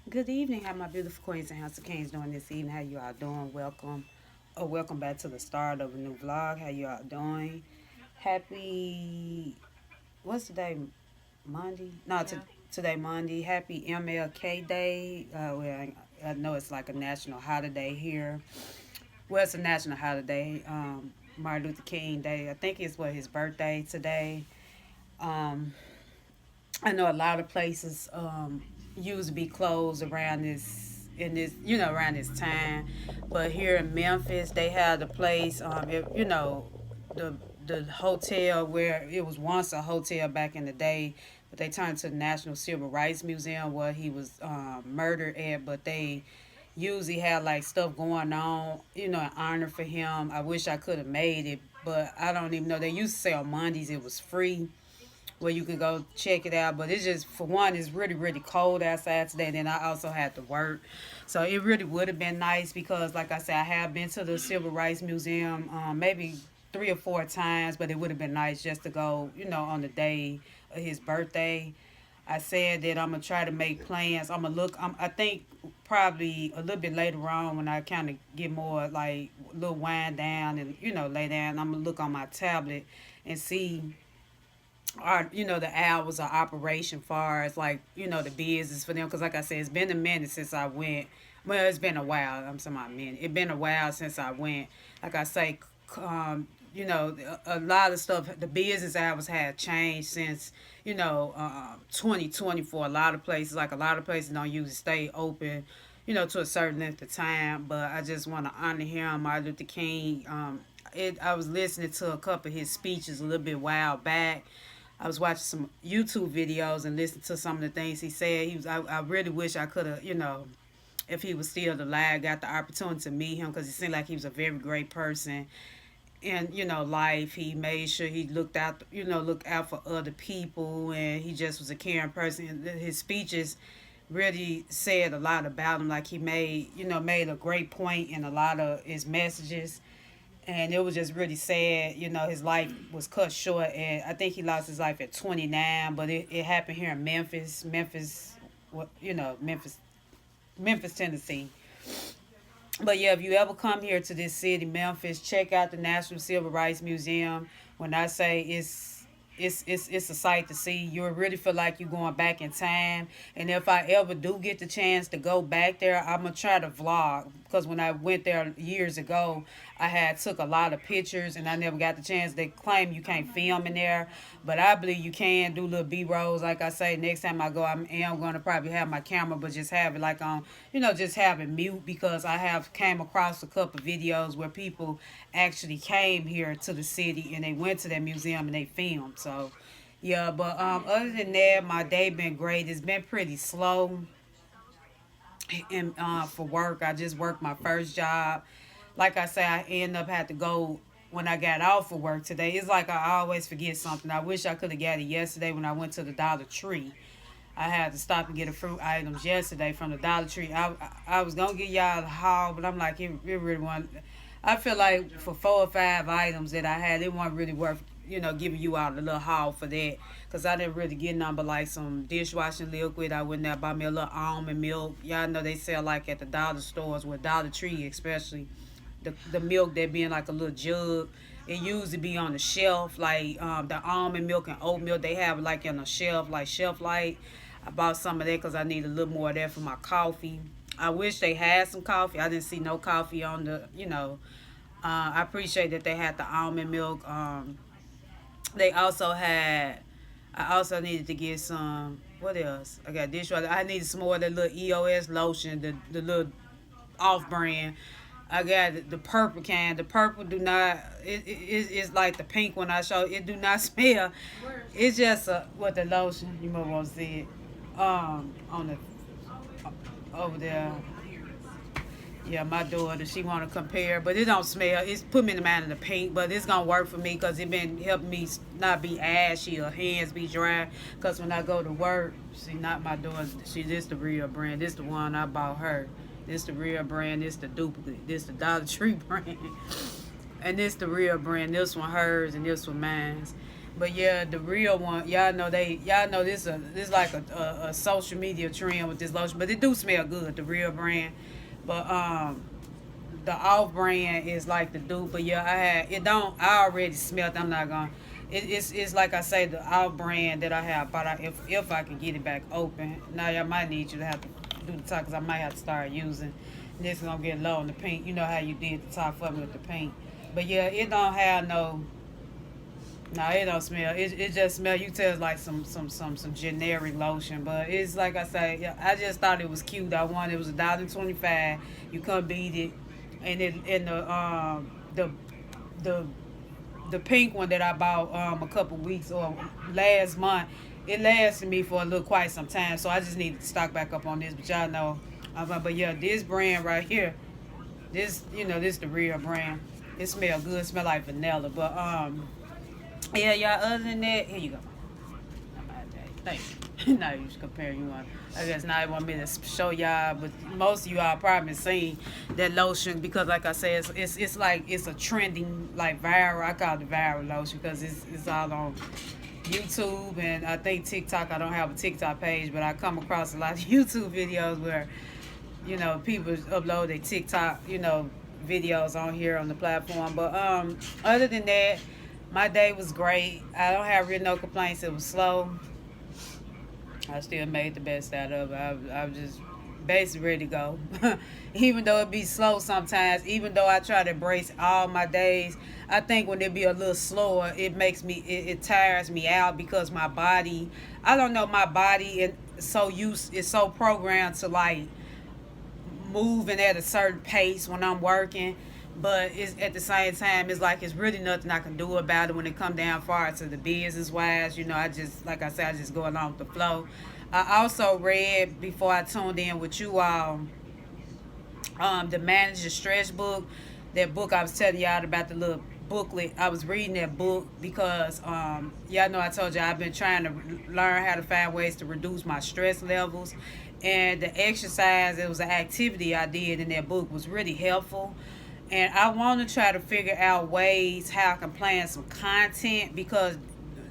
Good evening. How my beautiful queens and House of Kings doing this evening? How you all doing? Welcome. Oh, welcome back to the start of a new vlog. How you all doing? Happy. What's today? Monday? No, today Monday. Happy MLK Day. I know it's like a national holiday here. Well, it's a national holiday. Martin Luther King Day. I think it's his birthday today. Um, I know a lot of places used to be closed around around this time, but here in Memphis they have the place the hotel where it was once a hotel back in the day, but they turned to the National Civil Rights Museum where he was murdered at. But they usually have like stuff going on, in honor for him. I wish I could have made it, but I don't even know. They used to say on Mondays it was free where you could go check it out. But it's just, for one, it's really, really cold outside today. Then I also had to work. So it really would have been nice because, like I said, I have been to the Civil Rights Museum maybe 3 or 4 times, but it would have been nice just to go, on the day of his birthday. I said that I'm gonna try to make plans. I'm gonna look. I think probably a little bit later on when I kind of get more like a little wind down and lay down. I'm gonna look on my tablet and see the hours of operation far as like the business for them, because like I said, it's been a minute since I went. Well, it's been a while. I'm saying a minute. It's been a while since I went. Like I say, a lot of stuff, the business hours have changed since 2020 for a lot of places. Like a lot of places don't usually stay open to a certain length of time. But I just want to honor him, Martin Luther King. I was listening to a couple of his speeches a little bit while back. I was watching some YouTube videos and listening to some of the things he said. I really wish I could have, if he was still alive, got the opportunity to meet him, because it seemed like he was a very great person. And life, he made sure he looked out for other people, and he just was a caring person. His speeches really said a lot about him. Like he made a great point in a lot of his messages, and it was just really sad. His life was cut short, and I think he lost his life at 29. But it happened here in Memphis, Tennessee. But yeah, if you ever come here to this city, Memphis, check out the National Civil Rights Museum. When I say it's a sight to see. You'll really feel like you're going back in time. And if I ever do get the chance to go back there, I'm gonna try to vlog, because when I went there years ago, I had took a lot of pictures and I never got the chance. They claim you can't film in there, but I believe you can do little B-rolls. Like I say, next time I go, I am gonna probably have my camera, but just have it like on, just have it mute, because I have came across a couple of videos where people actually came here to the city and they went to that museum and they filmed. So yeah, but other than that, my day been great. It's been pretty slow. and for work. I just worked my first job. Like I say, I end up had to go when I got off of work today. It's like I always forget something. I wish I could have got it yesterday when I went to the Dollar Tree. I had to stop and get a fruit items yesterday from the Dollar Tree. I was gonna get y'all the haul, but I'm like it really wasn't. I feel like for 4 or 5 items that I had, it wasn't really worth giving you out a little haul for that. Cause I didn't really get none but like some dishwashing liquid. I went there buy me a little almond milk. Y'all know they sell like at the dollar stores with Dollar Tree especially. The milk that being like a little jug. It usually be on the shelf, like the almond milk and oat milk. They have like on the shelf, like shelf light. I bought some of that because I need a little more of that for my coffee. I wish they had some coffee. I didn't see no coffee on the. I appreciate that they had the almond milk. They also had. I also needed to get some. What else? I got dishwasher. I needed some more of the little EOS lotion, the little off brand. I got the purple can. The purple do not. It's like the pink one I showed. It do not smell. It's just what the lotion. You might want to see it. On the over there. Yeah, my daughter, she want to compare, but it don't smell. It's put me in the mind of the pink, but it's going to work for me because it been helping me not be ashy or hands be dry. Because when I go to work, she not my daughter. This the real brand. This the one I bought her. This the real brand. This the duplicate. This the Dollar Tree brand. And this the real brand. This one hers and this one mine's. But yeah, the real one, y'all know this like a social media trend with this lotion, but it do smell good, the real brand. But the off brand is like the dupe. But yeah, I already smelled. I'm not gonna. It's like I say, the off brand that I have. But if I can get it back open, now y'all might need you to have to do the top because I might have to start using. This is gonna get low on the pink. You know how you did the top for me with the pink. But yeah, it don't have no. No, it don't smell. It just smell. You tell it's like some generic lotion, but it's like I say. Yeah, I just thought it was cute. I wanted it was $1.25. You couldn't beat it, and the the the pink one that I bought a couple weeks or last month. It lasted me for a little quite some time, so I just need to stock back up on this. But y'all know, but yeah, this brand right here, this the real brand. It smell good. It smell like vanilla, but yeah, y'all. Other than that, here you go. Thank you. Now you should compare you on. I guess now you want me to show y'all, but most of you all probably seen that lotion because, like I said, it's like it's a trending like viral. I call it viral lotion because it's all on YouTube and I think TikTok. I don't have a TikTok page, but I come across a lot of YouTube videos where people upload their TikTok videos on here on the platform. But other than that. My day was great. I don't have really no complaints. It was slow. I still made the best out of it. I was just basically ready to go. Even though it be slow sometimes, even though I try to embrace all my days, I think when it be a little slower, it tires me out because my body, I don't know, my body is so programmed to like moving at a certain pace when I'm working. But it's at the same time, it's like it's really nothing I can do about it when it come down far to the business wise. I just like I said, I just go along with the flow. I also read before I tuned in with you all, the Manager Stretch book. That book I was telling y'all about, the little booklet. I was reading that book because y'all know I told you I've been trying to learn how to find ways to reduce my stress levels. And the exercise, it was an activity I did in that book, was really helpful. And I want to try to figure out ways how I can plan some content because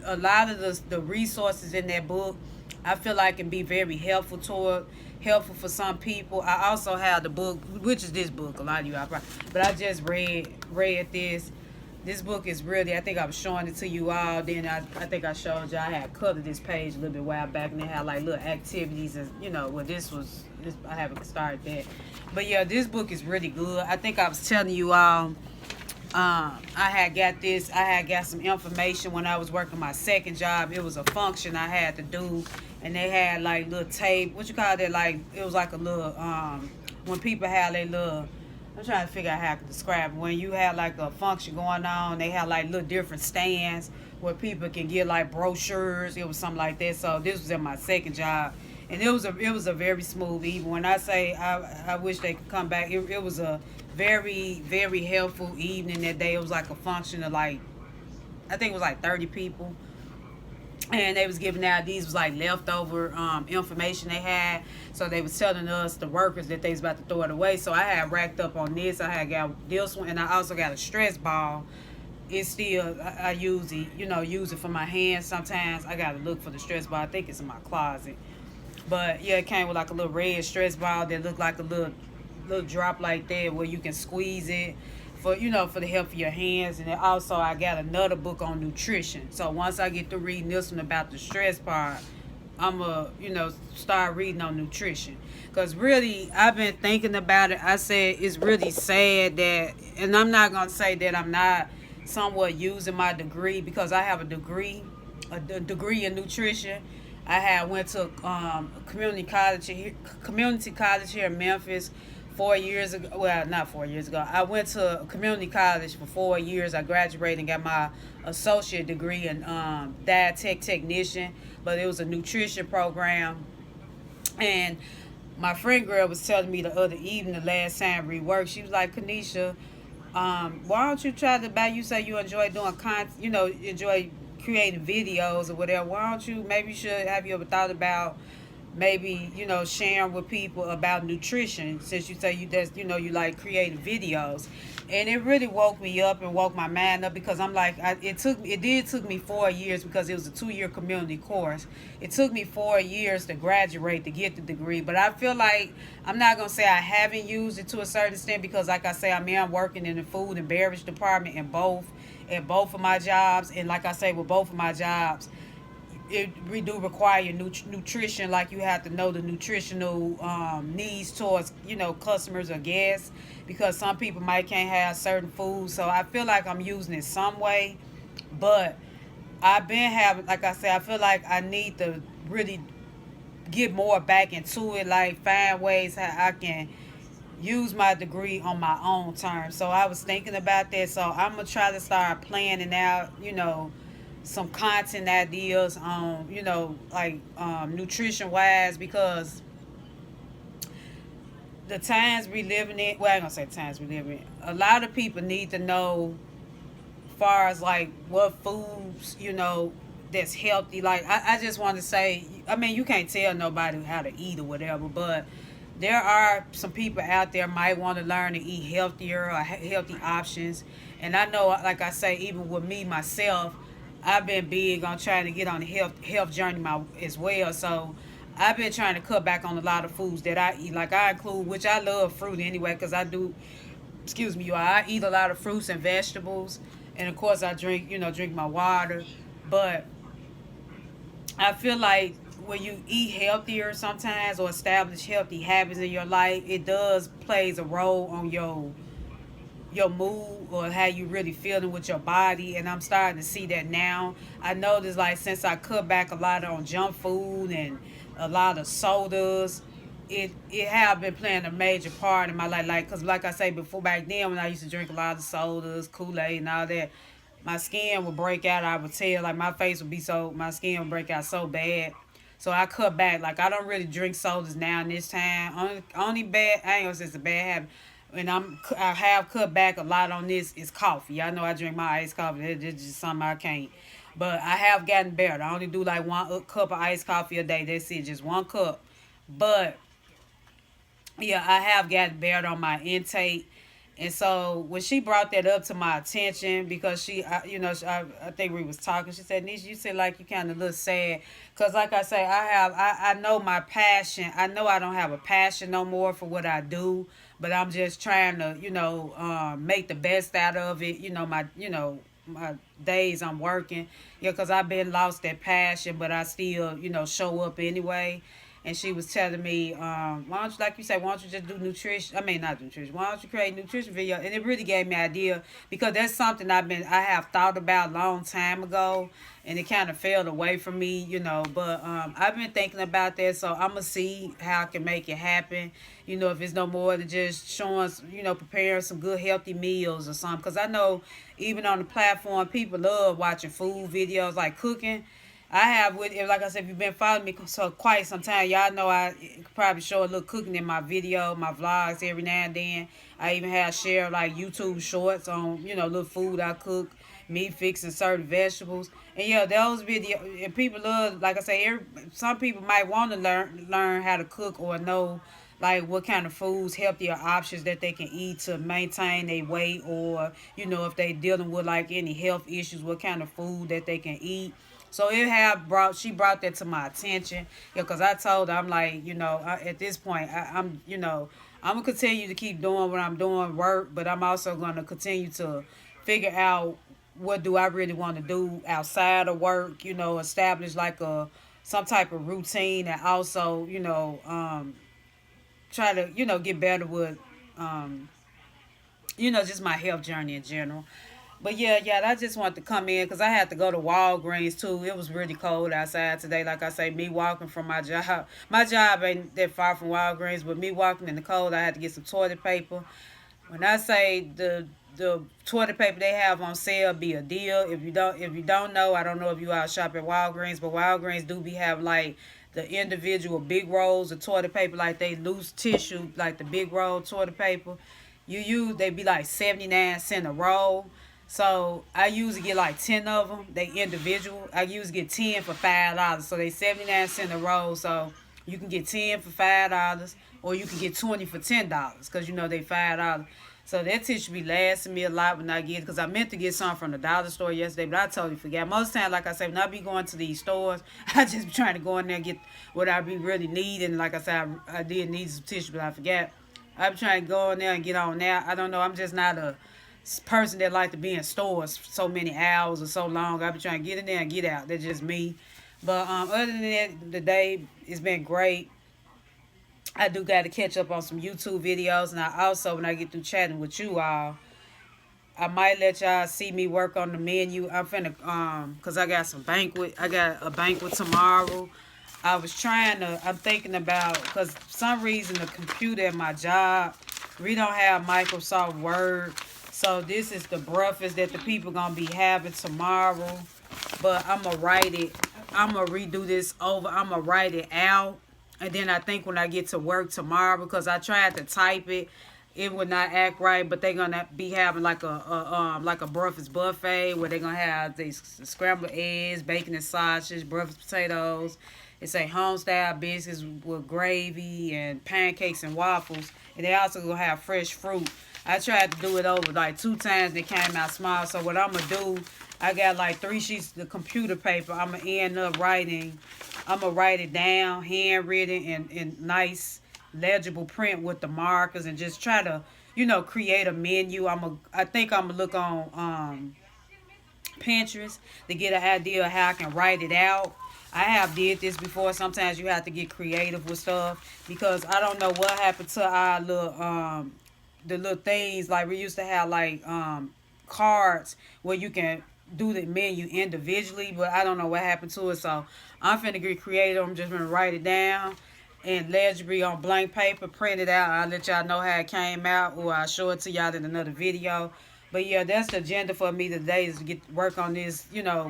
a lot of the resources in that book I feel like can be very helpful for some people. I also have the book, which is this book. A lot of you are probably, but I just read this. This book is really, I think I was showing it to you all. Then I think I showed you I had colored this page a little bit while back, and they had like little activities and I haven't started that. But yeah, this book is really good. I think I was telling you all, I had got some information when I was working my second job. It was a function I had to do, and they had like little tape. What you call that? Like it was like a little when people had their little. I'm trying to figure out how I can describe it. When you had like a function going on, they had like little different stands where people can get like brochures. It was something like that. So this was in my second job. and it was a very smooth evening. When I say I wish they could come back, it was a very very helpful evening that day. It was like a function of like I think it was like 30 people, and they was giving out these was like leftover information they had. So they was telling us the workers that they was about to throw it away. So I had racked up on this. I had got this one, and I also got a stress ball. It's still I use it, use it for my hands sometimes. I gotta look for the stress ball. I think it's in my closet. But yeah, it came with like a little red stress ball that looked like a little drop like that where you can squeeze it for the help of your hands. And then also I got another book on nutrition. So once I get through reading this one about the stress part, I'ma start reading on nutrition. Cause really I've been thinking about it. I said it's really sad that, and I'm not gonna say that I'm not somewhat using my degree, because I have a degree in nutrition. I had went to community college here in Memphis 4 years ago. Well, not 4 years ago. I went to community college for 4 years. I graduated and got my associate degree in dietech technician, but it was a nutrition program. And my friend girl was telling me the other evening, the last time we worked, she was like, Kanisha, why don't you try to buy? You say you enjoy doing enjoy creating videos or whatever. Why don't you? Maybe you should. Have you ever thought about maybe sharing with people about nutrition? Since you say you like creating videos, and it really woke me up and woke my mind up, because I'm like it took me 4 years, because it was a 2 year community course. It took me 4 years to graduate to get the degree, but I feel like I'm not gonna say I haven't used it to a certain extent, because like I say, I'm working in the food and beverage department in both of my jobs. And like I say, with both of my jobs, we do require nutrition. Like you have to know the nutritional needs towards customers or guests, because some people might can't have certain foods. So I feel like I'm using it some way, but I've been having, like I said, I feel like I need to really get more back into it, like find ways how I can use my degree on my own terms. So I was thinking about that. So I'm gonna try to start planning out, some content ideas on, like nutrition wise, because the times we living in, well, I ain't gonna say times we live in. A lot of people need to know, far as like what foods, that's healthy. Like I just want to say, I mean, you can't tell nobody how to eat or whatever, but there are some people out there might want to learn to eat healthier or healthy options. And I know, like I say, even with me myself, I've been big on trying to get on the health journey as well. So I've been trying to cut back on a lot of foods that I eat. Like I include, which I love fruit anyway, because I do. Excuse me, you. I eat a lot of fruits and vegetables, and of course I drink my water. But I feel like when you eat healthier sometimes, or establish healthy habits in your life, it does plays a role on your mood, or how you really feeling with your body. And I'm starting to see that now. I noticed, like, since I cut back a lot on junk food and a lot of sodas, it have been playing a major part in my life. Like, because like I say before, back then when I used to drink a lot of sodas, Kool-Aid and all that, my skin would break out. I would tell, like, my skin would break out so bad. So I cut back. Like, I don't really drink sodas now in this time. Only bad, I ain't gonna say it's a bad habit. And I have cut back a lot on this is coffee. Y'all know I drink my iced coffee. It's just something I can't. But I have gotten better. I only do like one cup of iced coffee a day. That's it, just one cup. But yeah, I have gotten better on my intake. And so when she brought that up to my attention, because I think we was talking, she said, Nisha, you said like you kind of look sad. Because like I say, I know my passion. I know I don't have a passion no more for what I do, but I'm just trying to, make the best out of it. My days I'm working. Yeah, because I've been lost that passion, but I still, show up anyway. And she was telling me, why don't you, like you say, why don't you just do nutrition? I mean, not nutrition. Why don't you create nutrition video? And it really gave me an idea, because that's something I have thought about a long time ago, and it kind of fell away from me, But I've been thinking about that, so I'm gonna see how I can make it happen. If it's no more than just showing, preparing some good healthy meals or something. Because I know even on the platform, people love watching food videos, like cooking. I have with like I said, if you've been following me so quite some time, y'all know I probably show a little cooking in my video, my vlogs every now and then. I even have share like YouTube shorts on little food I cook, me fixing certain vegetables, and yeah, those video and people love. Like I say, some people might want to learn how to cook or know like what kind of foods, healthier options that they can eat to maintain their weight, or if they dealing with like any health issues, what kind of food that they can eat. So she brought that to my attention, because I told her, I'm like, at this point, I'm gonna continue to keep doing what I'm doing, work, but I'm also gonna continue to figure out what do I really want to do outside of work, establish like a some type of routine, and also, try to, get better with, um, just my health journey in general. But yeah, I just wanted to come in because I had to go to Walgreens too. It was really cold outside today. Like I say, me walking from my job ain't that far from Walgreens, but me walking in the cold, I had to get some toilet paper. When I say the toilet paper they have on sale be a deal. If you don't know, I don't know if you all shop at Walgreens, but Walgreens do be have like the individual big rolls of toilet paper, like they loose tissue, like the big roll toilet paper. They be like 79 cents a roll. So I usually get like 10 of them. They individual. I usually get 10 for $5. So they 79 cents a roll. So you can get 10 for $5, or you can get 20 for $10, because they $5. So that tissue be lasting me a lot when I get it, because I meant to get some from the dollar store yesterday, but I totally forgot. Most time, like I said, when I be going to these stores, I just be trying to go in there and get what I be really needing. Like I said, I did need some tissue, but I forgot. I be trying to go in there and get on there. I don't know. I'm just not a person that like to be in stores so many hours or so long. I be trying to get in there and get out. That's just me. But other than that, the day has been great. I do got to catch up on some YouTube videos, and I also, when I get through chatting with you all, I might let y'all see me work on the menu. I'm finna cause I got a banquet tomorrow. I'm thinking about, cause for some reason the computer at my job, we don't have Microsoft Word, so this is the breakfast that the people gonna be having tomorrow. But I'm gonna write it. I'm gonna redo this over. I'm gonna write it out, and then I think when I get to work tomorrow, because I tried to type it, it would not act right. But they're gonna be having like a breakfast buffet where they're gonna have these scrambled eggs, bacon and sausage, breakfast potatoes. It's a home style biscuits with gravy and pancakes and waffles, and they also gonna have fresh fruit. I tried to do it over like 2 times. They came out small. So what I'm gonna do, I got like 3 sheets of computer paper. I'm gonna end up writing. I'm gonna write it down, handwritten, in nice legible print with the markers, and just try to, create a menu. I think I'm gonna look on Pinterest to get an idea of how I can write it out. I have did this before. Sometimes you have to get creative with stuff, because I don't know what happened to our little the little things, like we used to have like cards where you can do the menu individually, but I don't know what happened to it. So I'm finna get creative. I'm just gonna write it down and legibly on blank paper, print it out. I'll let y'all know how it came out, or I'll show it to y'all in another video. But yeah, that's the agenda for me today, is to get work on this,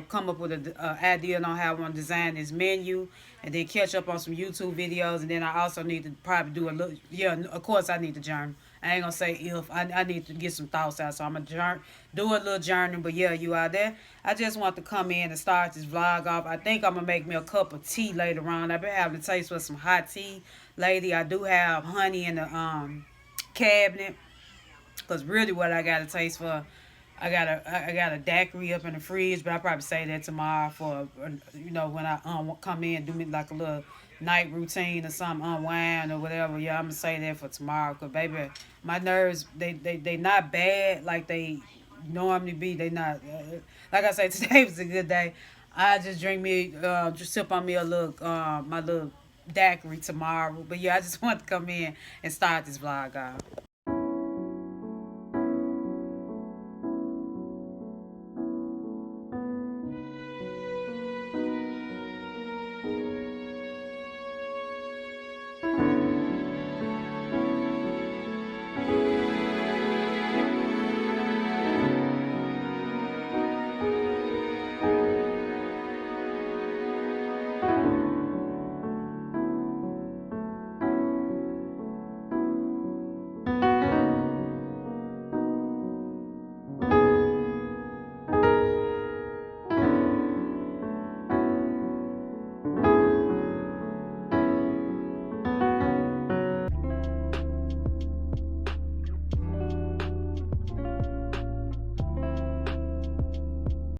come up with an idea on how I want to design this menu, and then catch up on some YouTube videos. And then I also need to probably do a little, yeah, of course I need to journal. I ain't gonna say if, I need to get some thoughts out, so I'm gonna do a little journey. But yeah, you out there, I just want to come in and start this vlog off. I think I'm gonna make me a cup of tea later on. I've been having a taste for some hot tea lately. I do have honey in the cabinet, because really what I got a taste for, I got a daiquiri up in the fridge, but I'll probably say that tomorrow for, when I come in, do me like a little night routine or something, unwind or whatever. Yeah, I'm gonna say that for tomorrow, because baby, my nerves, they not bad like they normally be. They not, like I say, today was a good day. I just just sip on me a little, my little daiquiri tomorrow. But yeah, I just want to come in and start this vlog off.